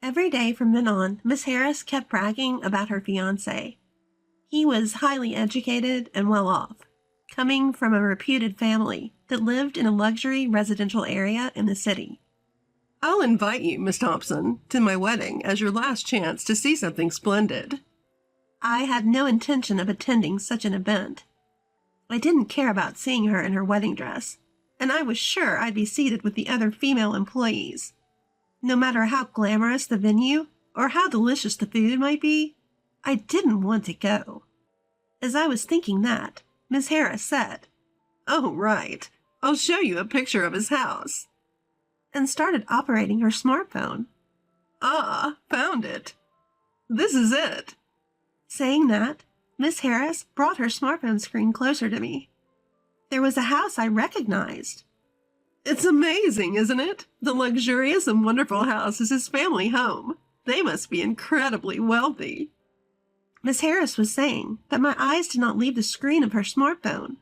Every day from then on, Miss Harris kept bragging about her fiancé. He was highly educated and well off, coming from a reputed family that lived in a luxury residential area in the city. I'll invite you, Miss Thompson, to my wedding as your last chance to see something splendid. I had no intention of attending such an event. I didn't care about seeing her in her wedding dress, and I was sure I'd be seated with the other female employees. No matter how glamorous the venue or how delicious the food might be, I didn't want to go. As I was thinking that, Miss Harris said, "Oh, right. I'll show you a picture of his house," and started operating her smartphone. "Ah, found it. This is it." Saying that, Miss Harris brought her smartphone screen closer to me. There was a house I recognized. "It's amazing, isn't it? The luxurious and wonderful house is his family home. They must be incredibly wealthy." Miss Harris was saying, but my eyes did not leave the screen of her smartphone.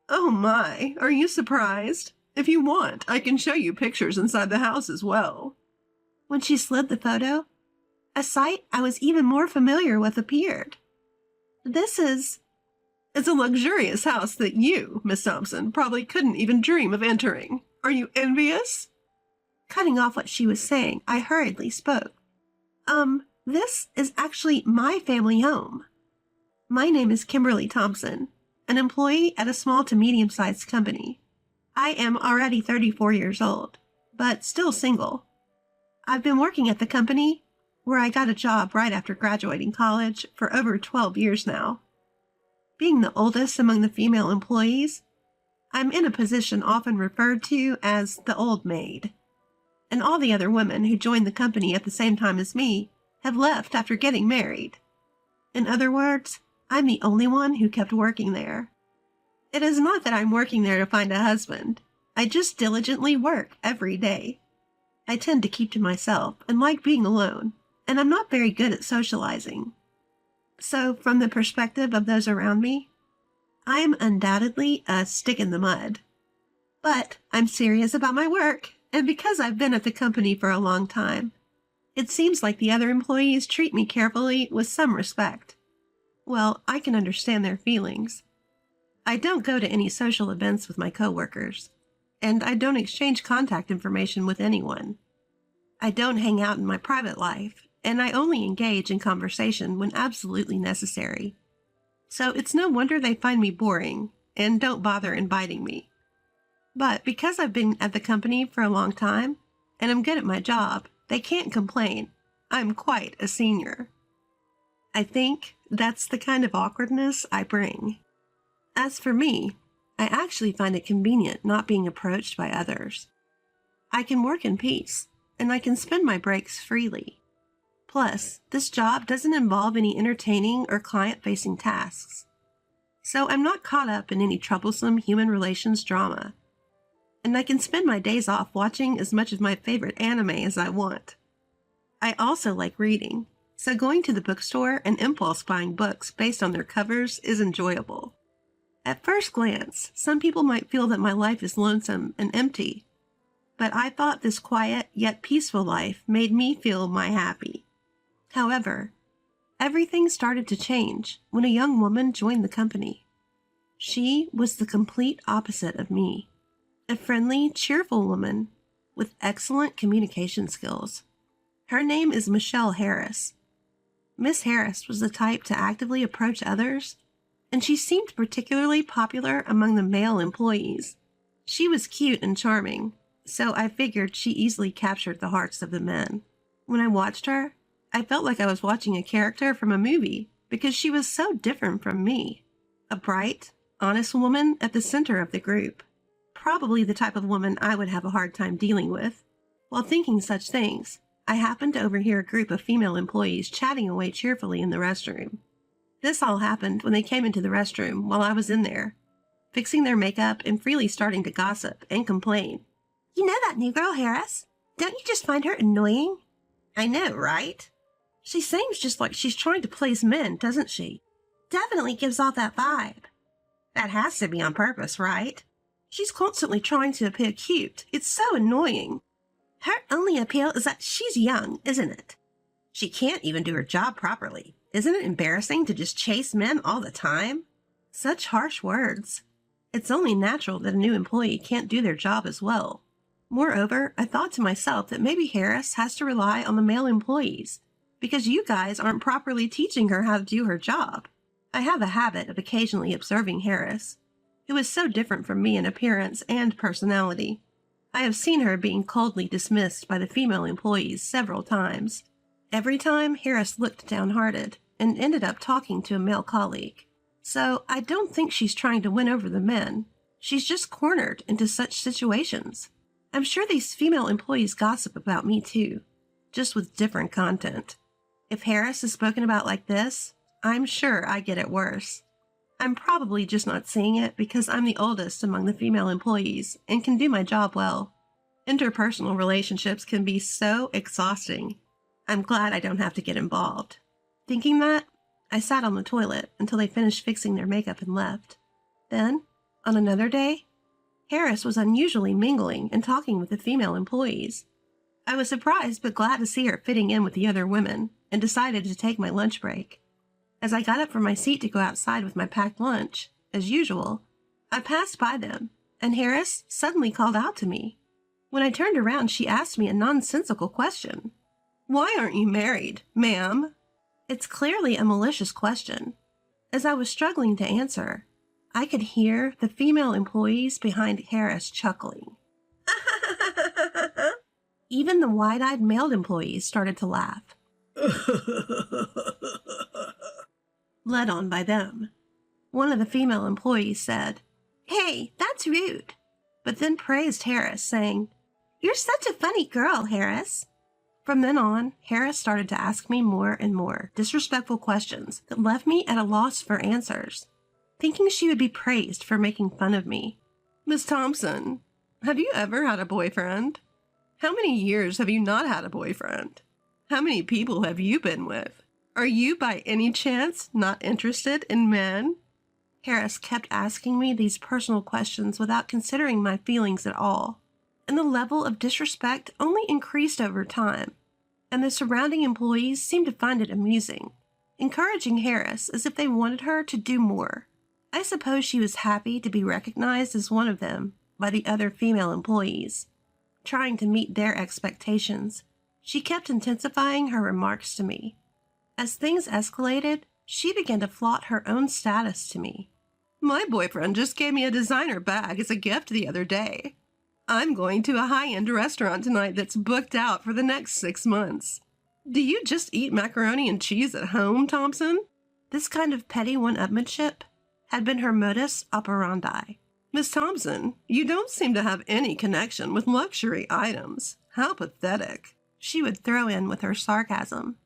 "Oh my, are you surprised? If you want, I can show you pictures inside the house as well." When she slid the photo, a sight I was even more familiar with appeared. It's a luxurious house that you, Miss Thompson, probably couldn't even dream of entering. Are you envious?" Cutting off what she was saying, I hurriedly spoke. This is actually my family home. My name is Kimberly Thompson, an employee at a small to medium-sized company. I am already 34 years old, but still single. I've been working at the company, where I got a job right after graduating college, for over 12 years now. Being the oldest among the female employees, I'm in a position often referred to as the old maid. And all the other women who joined the company at the same time as me have left after getting married. In other words, I'm the only one who kept working there. It is not that I'm working there to find a husband. I just diligently work every day. I tend to keep to myself and like being alone, and I'm not very good at socializing. So, from the perspective of those around me, I am undoubtedly a stick in the mud. But I'm serious about my work, and because I've been at the company for a long time, it seems like the other employees treat me carefully with some respect. Well, I can understand their feelings. I don't go to any social events with my coworkers, and I don't exchange contact information with anyone. I don't hang out in my private life, and I only engage in conversation when absolutely necessary. So it's no wonder they find me boring and don't bother inviting me. But because I've been at the company for a long time, and I'm good at my job, they can't complain. I'm quite a senior. I think that's the kind of awkwardness I bring. As for me, I actually find it convenient not being approached by others. I can work in peace, and I can spend my breaks freely. Plus, this job doesn't involve any entertaining or client-facing tasks. So I'm not caught up in any troublesome human relations drama. And I can spend my days off watching as much of my favorite anime as I want. I also like reading, so going to the bookstore and impulse buying books based on their covers is enjoyable. At first glance, some people might feel that my life is lonesome and empty, but I thought this quiet yet peaceful life made me feel happy. However, everything started to change when a young woman joined the company. She was the complete opposite of me. A friendly, cheerful woman with excellent communication skills. Her name is Michelle Harris. Miss Harris was the type to actively approach others, and she seemed particularly popular among the male employees. She was cute and charming, so I figured she easily captured the hearts of the men. When I watched her, I felt like I was watching a character from a movie because she was so different from me. A bright, honest woman at the center of the group. Probably the type of woman I would have a hard time dealing with. While thinking such things, I happened to overhear a group of female employees chatting away cheerfully in the restroom. This all happened when they came into the restroom while I was in there, fixing their makeup and freely starting to gossip and complain. "You know that new girl, Harris? Don't you just find her annoying?" "I know, right? She seems just like she's trying to please men, doesn't she? Definitely gives off that vibe. That has to be on purpose, right? She's constantly trying to appear cute. It's so annoying." Her only appeal is that she's young, isn't it? She can't even do her job properly. Isn't it embarrassing to just chase men all the time? Such harsh words. It's only natural that a new employee can't do their job as well. Moreover, I thought to myself that maybe Harris has to rely on the male employees because you guys aren't properly teaching her how to do her job. I have a habit of occasionally observing Harris, who is so different from me in appearance and personality. I have seen her being coldly dismissed by the female employees several times. Every time, Harris looked downhearted and ended up talking to a male colleague. So I don't think she's trying to win over the men. She's just cornered into such situations. I'm sure these female employees gossip about me too, just with different content. If Harris is spoken about like this, I'm sure I get it worse. I'm probably just not seeing it because I'm the oldest among the female employees and can do my job well. Interpersonal relationships can be so exhausting. I'm glad I don't have to get involved. Thinking that, I sat on the toilet until they finished fixing their makeup and left. Then, on another day, Harris was unusually mingling and talking with the female employees. I was surprised but glad to see her fitting in with the other women and decided to take my lunch break. As I got up from my seat to go outside with my packed lunch, as usual, I passed by them, and Harris suddenly called out to me. When I turned around, she asked me a nonsensical question. "Why aren't you married, ma'am?" It's clearly a malicious question. As I was struggling to answer, I could hear the female employees behind Harris chuckling. Even the wide-eyed male employees started to laugh. Led on by them. One of the female employees said, "Hey, that's rude," but then praised Harris, saying, "You're such a funny girl, Harris." From then on, Harris started to ask me more and more disrespectful questions that left me at a loss for answers, thinking she would be praised for making fun of me. "Miss Thompson, have you ever had a boyfriend? How many years have you not had a boyfriend? How many people have you been with? Are you by any chance not interested in men?" Harris kept asking me these personal questions without considering my feelings at all, and the level of disrespect only increased over time, and the surrounding employees seemed to find it amusing, encouraging Harris as if they wanted her to do more. I suppose she was happy to be recognized as one of them by the other female employees. Trying to meet their expectations, she kept intensifying her remarks to me. As things escalated, she began to flaunt her own status to me. "My boyfriend just gave me a designer bag as a gift the other day. I'm going to a high-end restaurant tonight that's booked out for the next 6 months. Do you just eat macaroni and cheese at home, Thompson?" This kind of petty one-upmanship had been her modus operandi. "Miss Thompson, you don't seem to have any connection with luxury items. How pathetic," she would throw in with her sarcasm.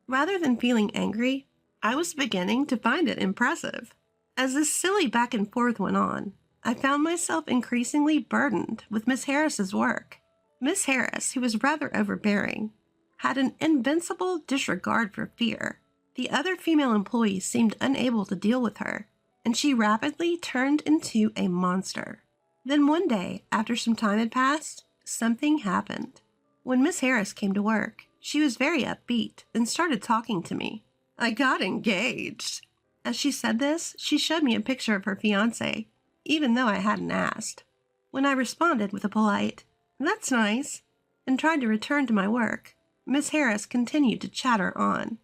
Rather than feeling angry, I was beginning to find it impressive. As this silly back and forth went on, I found myself increasingly burdened with Miss Harris's work. Miss Harris, who was rather overbearing, had an invincible disregard for fear. The other female employees seemed unable to deal with her, and she rapidly turned into a monster. Then one day, after some time had passed, something happened. When Miss Harris came to work, she was very upbeat and started talking to me. "I got engaged." As she said this, she showed me a picture of her fiancé, even though I hadn't asked. When I responded with a polite, "That's nice," and tried to return to my work, Miss Harris continued to chatter on.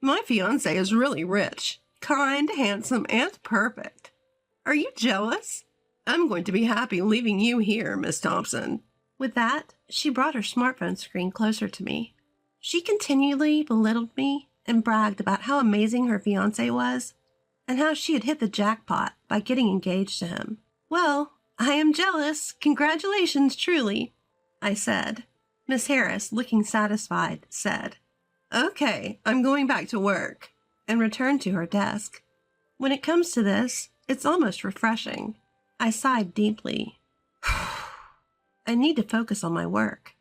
"My fiancé is really rich, kind, handsome, and perfect. Are you jealous? I'm going to be happy leaving you here, Miss Thompson." With that, she brought her smartphone screen closer to me. She continually belittled me and bragged about how amazing her fiancé was and how she had hit the jackpot by getting engaged to him. "Well, I am jealous. Congratulations, truly," I said. Miss Harris, looking satisfied, said, "Okay, I'm going back to work," and returned to her desk. When it comes to this, it's almost refreshing. I sighed deeply. I need to focus on my work.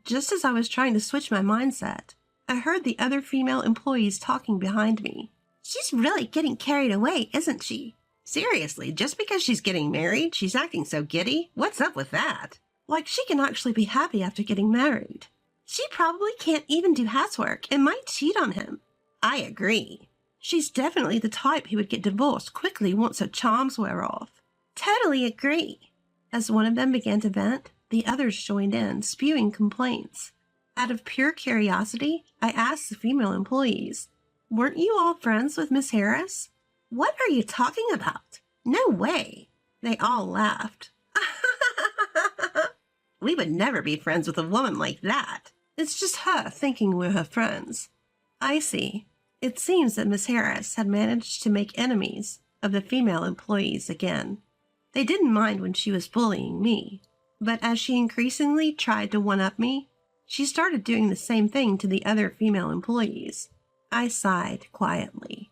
Just as I was trying to switch my mindset, I heard the other female employees talking behind me. "She's really getting carried away, isn't she? Seriously, just because she's getting married, she's acting so giddy? What's up with that?" Like she can actually be happy after getting married. She probably can't even do housework and might cheat on him. I agree. She's definitely the type who would get divorced quickly once her charms wear off. Totally agree. As one of them began to vent, the others joined in, spewing complaints. Out of pure curiosity, I asked the female employees, "Weren't you all friends with Miss Harris?" "What are you talking about? No way." They all laughed. "We would never be friends with a woman like that. It's just her thinking we're her friends." I see. It seems that Miss Harris had managed to make enemies of the female employees again. They didn't mind when she was bullying me, but as she increasingly tried to one-up me, she started doing the same thing to the other female employees. I sighed quietly.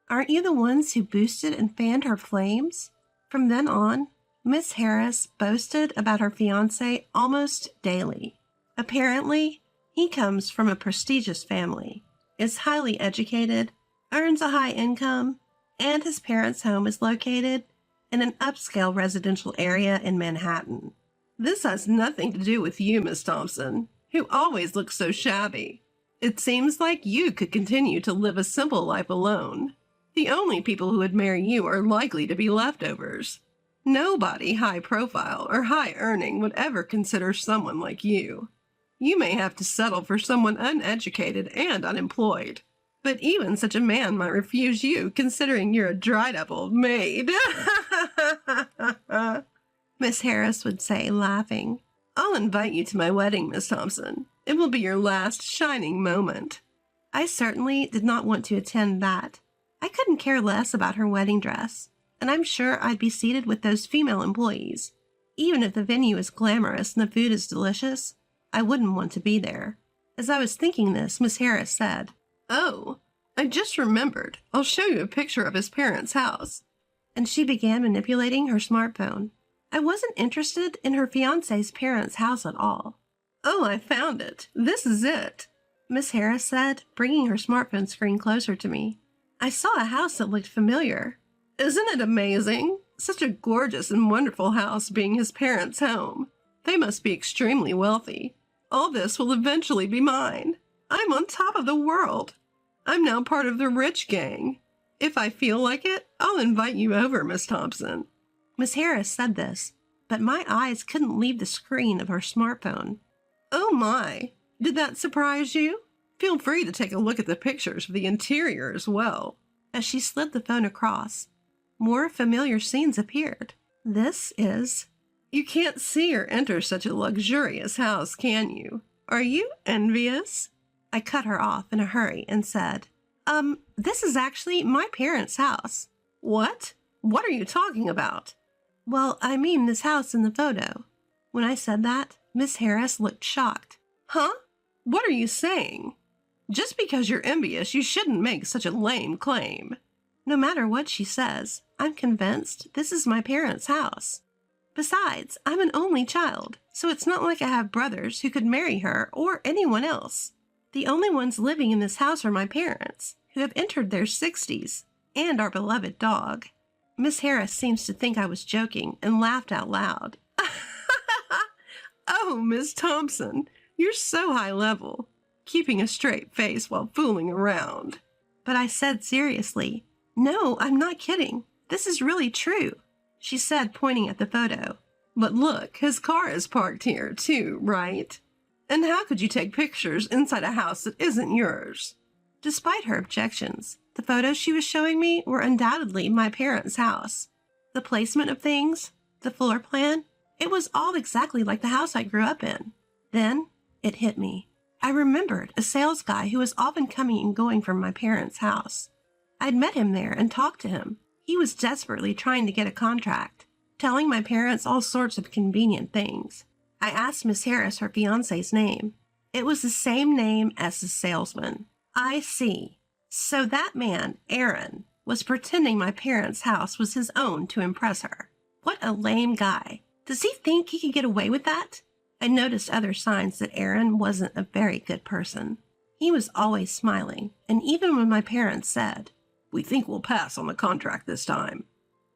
Aren't you the ones who boosted and fanned her flames? From then on, Miss Harris boasted about her fiancé almost daily. Apparently, he comes from a prestigious family, is highly educated, earns a high income, and his parents' home is located in an upscale residential area in Manhattan. This has nothing to do with you, Miss Thompson, who always looks so shabby. It seems like you could continue to live a simple life alone. The only people who would marry you are likely to be leftovers. Nobody high profile or high earning would ever consider someone like you. You may have to settle for someone uneducated and unemployed, but even such a man might refuse you considering you're a dried up old maid. Miss Harris would say, laughing. I'll invite you to my wedding, Miss Thompson. It will be your last shining moment. I certainly did not want to attend that. I couldn't care less about her wedding dress, and I'm sure I'd be seated with those female employees. Even if the venue is glamorous and the food is delicious, I wouldn't want to be there. As I was thinking this, Miss Harris said, "Oh, I just remembered. I'll show you a picture of his parents' house." And she began manipulating her smartphone. I wasn't interested in her fiancé's parents' house at all. "Oh, I found it. This is it," Miss Harris said, bringing her smartphone screen closer to me. I saw a house that looked familiar. "Isn't it amazing? Such a gorgeous and wonderful house being his parents' home. They must be extremely wealthy. All this will eventually be mine. I'm on top of the world. I'm now part of the rich gang. If I feel like it, I'll invite you over, Miss Thompson." Miss Harris said this, but my eyes couldn't leave the screen of her smartphone. "Oh my, did that surprise you? Feel free to take a look at the pictures of the interior as well." As she slid the phone across, more familiar scenes appeared. This is... You can't see or enter such a luxurious house, can you? Are you envious? I cut her off in a hurry and said, this is actually my parents' house." "What? What are you talking about?" "Well, I mean this house in the photo." When I said that, Miss Harris looked shocked. "Huh? What are you saying? Just because you're envious, you shouldn't make such a lame claim." No matter what she says, I'm convinced this is my parents' house. Besides, I'm an only child, so it's not like I have brothers who could marry her or anyone else. The only ones living in this house are my parents, who have entered their 60s, and our beloved dog. Miss Harris seems to think I was joking and laughed out loud. "Oh, Miss Thompson, you're so high level, keeping a straight face while fooling around." But I said seriously, "No, I'm not kidding. This is really true," she said, pointing at the photo. "But look, his car is parked here too, right? And how could you take pictures inside a house that isn't yours?" Despite her objections, the photos she was showing me were undoubtedly my parents' house. The placement of things, the floor plan, it was all exactly like the house I grew up in. Then it hit me. I remembered a sales guy who was often coming and going from my parents' house. I'd met him there and talked to him. He was desperately trying to get a contract, telling my parents all sorts of convenient things. I asked Miss Harris her fiancé's name. It was the same name as the salesman. I see. So that man, Aaron, was pretending my parents' house was his own to impress her. What a lame guy. Does he think he could get away with that? I noticed other signs that Aaron wasn't a very good person. He was always smiling, and even when my parents said, "We think we'll pass on the contract this time,"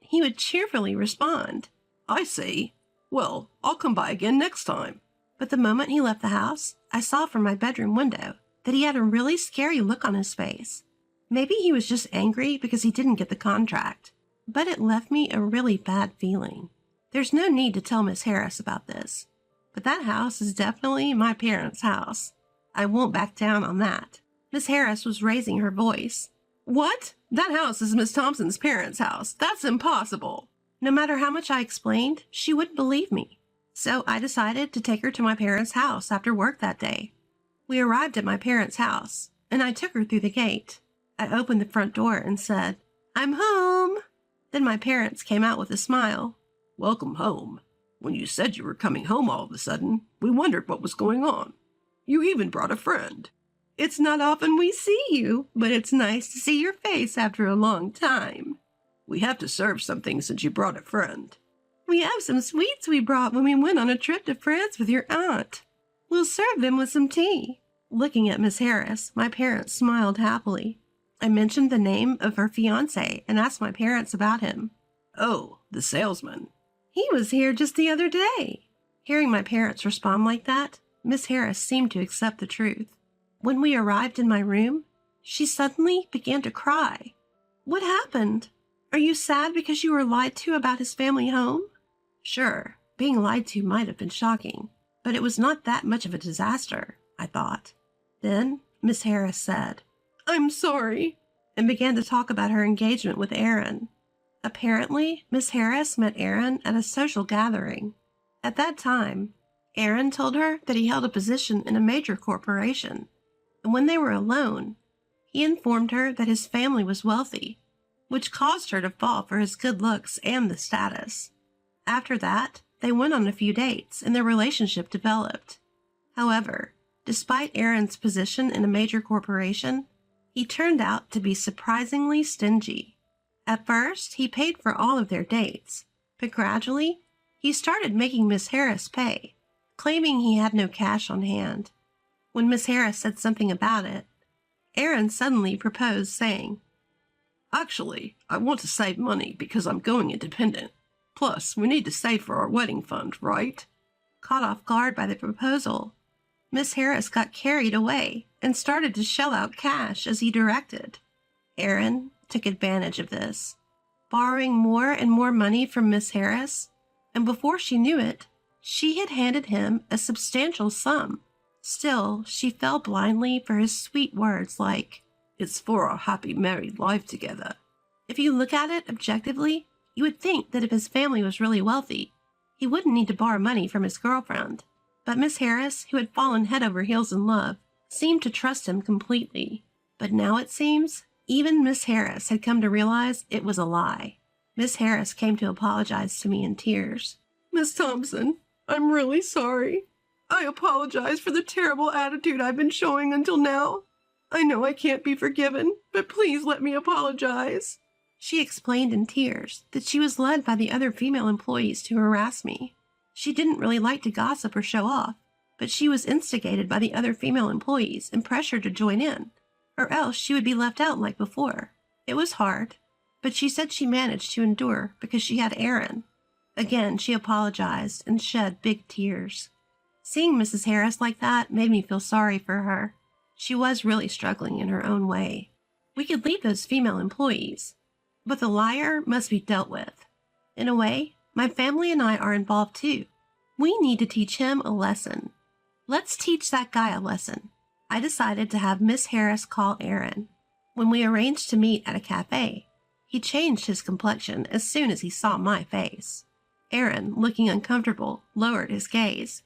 he would cheerfully respond, "I see. Well, I'll come by again next time. But the moment he left the house, I saw from my bedroom window that he had a really scary look on his face. Maybe he was just angry because he didn't get the contract, but it left me a really bad feeling. There's no need to tell Miss Harris about this, but that house is definitely my parents' house. I won't back down on that. Miss Harris was raising her voice. What? That house is Miss Thompson's parents' house. That's impossible. No matter how much I explained, she wouldn't believe me. So I decided to take her to my parents' house after work that day. We arrived at my parents' house, and I took her through the gate. I opened the front door and said, "I'm home." Then my parents came out with a smile. Welcome home. When you said you were coming home all of a sudden, we wondered what was going on. You even brought a friend. It's not often we see you, but it's nice to see your face after a long time. We have to serve something since you brought a friend. We have some sweets we brought when we went on a trip to France with your aunt. We'll serve them with some tea. Looking at Miss Harris, my parents smiled happily. I mentioned the name of her fiancé and asked my parents about him. Oh, the salesman. He was here just the other day. Hearing my parents respond like that, Miss Harris seemed to accept the truth. When we arrived in my room, she suddenly began to cry. What happened? Are you sad because you were lied to about his family home? Sure, being lied to might have been shocking, but it was not that much of a disaster, I thought. Then Miss Harris said, "I'm sorry," and began to talk about her engagement with Aaron. Apparently, Miss Harris met Aaron at a social gathering. At that time, Aaron told her that he held a position in a major corporation, and when they were alone, he informed her that his family was wealthy, which caused her to fall for his good looks and the status. After that, they went on a few dates, and their relationship developed. However, despite Aaron's position in a major corporation, he turned out to be surprisingly stingy. At first, he paid for all of their dates, but gradually, he started making Miss Harris pay, claiming he had no cash on hand. When Miss Harris said something about it, Aaron suddenly proposed, saying, "Actually, I want to save money because I'm going independent. Plus, we need to save for our wedding fund, right?" Caught off guard by the proposal, Miss Harris got carried away and started to shell out cash as he directed. Aaron took advantage of this, borrowing more and more money from Miss Harris, and before she knew it, she had handed him a substantial sum. Still, she fell blindly for his sweet words like, "It's for our happy married life together." If you look at it objectively, you would think that if his family was really wealthy, he wouldn't need to borrow money from his girlfriend. But Miss Harris, who had fallen head over heels in love, seemed to trust him completely. But now it seems even Miss Harris had come to realize it was a lie. Miss Harris came to apologize to me in tears. "Miss Thompson, I'm really sorry. I apologize for the terrible attitude I've been showing until now. I know I can't be forgiven, but please let me apologize." She explained in tears that she was led by the other female employees to harass me. She didn't really like to gossip or show off, but she was instigated by the other female employees and pressured to join in, or else she would be left out like before. It was hard, but she said she managed to endure because she had Aaron. Again, she apologized and shed big tears. Seeing Mrs. Harris like that made me feel sorry for her. She was really struggling in her own way. We could leave those female employees, but the liar must be dealt with. In a way, my family and I are involved too. We need to teach him a lesson. Let's teach that guy a lesson. I decided to have Miss Harris call Aaron. When we arranged to meet at a cafe, he changed his complexion as soon as he saw my face. Aaron, looking uncomfortable, lowered his gaze.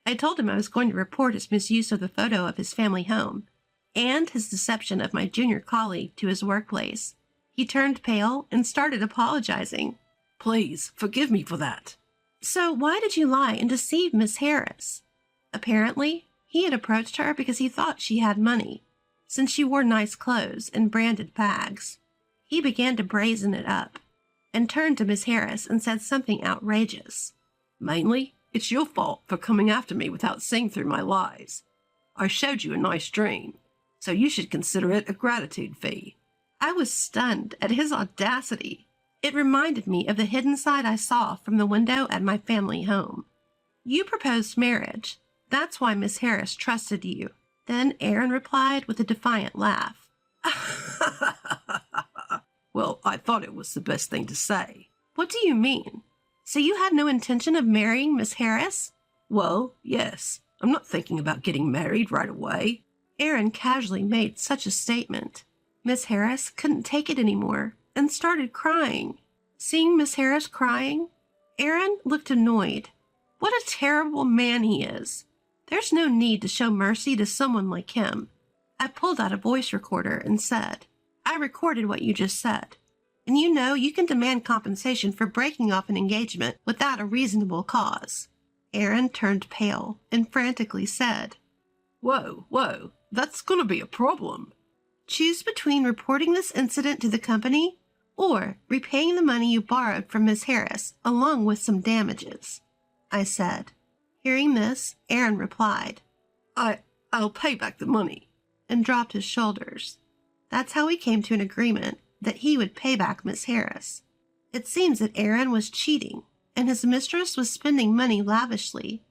I told him I was going to report his misuse of the photo of his family home and his deception of my junior colleague to his workplace. He turned pale and started apologizing. "Please, forgive me for that." "So why did you lie and deceive Miss Harris?" Apparently, he had approached her because he thought she had money, since she wore nice clothes and branded bags. He began to brazen it up and turned to Miss Harris and said something outrageous. "Mainly, it's your fault for coming after me without seeing through my lies. I showed you a nice dream, so you should consider it a gratitude fee." I was stunned at his audacity. It reminded me of the hidden side I saw from the window at my family home. You proposed marriage. That's why Miss Harris trusted you. Then Aaron replied with a defiant laugh. Well, I thought it was the best thing to say. What do you mean? So you had no intention of marrying Miss Harris? Well, yes. I'm not thinking about getting married right away. Aaron casually made such a statement. Miss Harris couldn't take it anymore and started crying. Seeing Miss Harris crying, Aaron looked annoyed. What a terrible man he is. There's no need to show mercy to someone like him. I pulled out a voice recorder and said, I recorded what you just said. And you know you can demand compensation for breaking off an engagement without a reasonable cause. Aaron turned pale and frantically said, Whoa, that's gonna be a problem. Choose between reporting this incident to the company or repaying the money you borrowed from Miss Harris along with some damages, I said. Hearing this, Aaron replied, I'll pay back the money, and dropped his shoulders. That's how we came to an agreement that he would pay back Miss Harris. It seems that Aaron was cheating, and his mistress was spending money lavishly,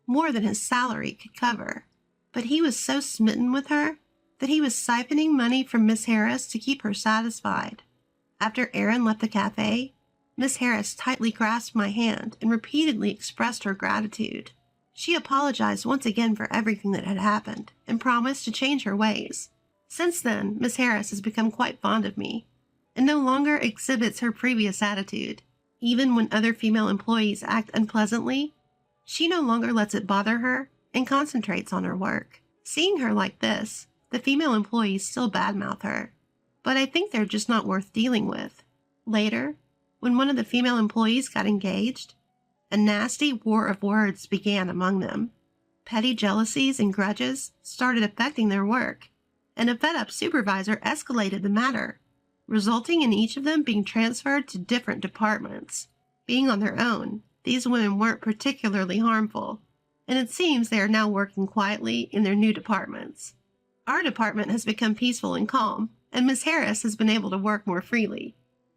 more than his salary could cover. But he was so smitten with her that he was siphoning money from Miss Harris to keep her satisfied. After Aaron left the cafe, Miss Harris tightly grasped my hand and repeatedly expressed her gratitude. She apologized once again for everything that had happened and promised to change her ways. Since then, Miss Harris has become quite fond of me and no longer exhibits her previous attitude. Even when other female employees act unpleasantly, she no longer lets it bother her and concentrates on her work. Seeing her like this, the female employees still badmouth her, but I think they're just not worth dealing with. Later, when one of the female employees got engaged, a nasty war of words began among them. Petty jealousies and grudges started affecting their work, and a fed-up supervisor escalated the matter, resulting in each of them being transferred to different departments. Being on their own, these women weren't particularly harmful, and it seems they are now working quietly in their new departments. Our department has become peaceful and calm, and Miss Harris has been able to work more freely.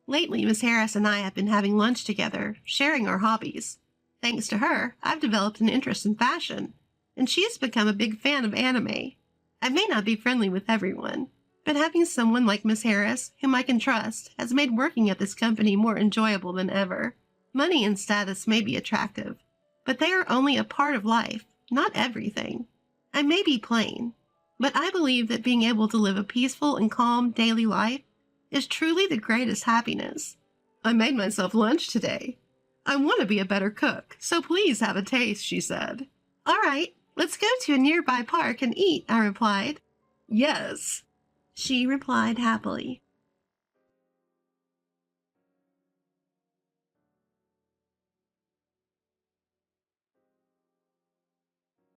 Lately, Miss Harris and I have been having lunch together, sharing our hobbies. Thanks to her, I've developed an interest in fashion, and she has become a big fan of anime. I may not be friendly with everyone, but having someone like Miss Harris, whom I can trust, has made working at this company more enjoyable than ever. Money and status may be attractive, but they are only a part of life, not everything. I may be plain, but I believe that being able to live a peaceful and calm daily life is truly the greatest happiness. I made myself lunch today. I want to be a better cook, so please have a taste, she said. All right, let's go to a nearby park and eat, I replied. Yes, she replied happily.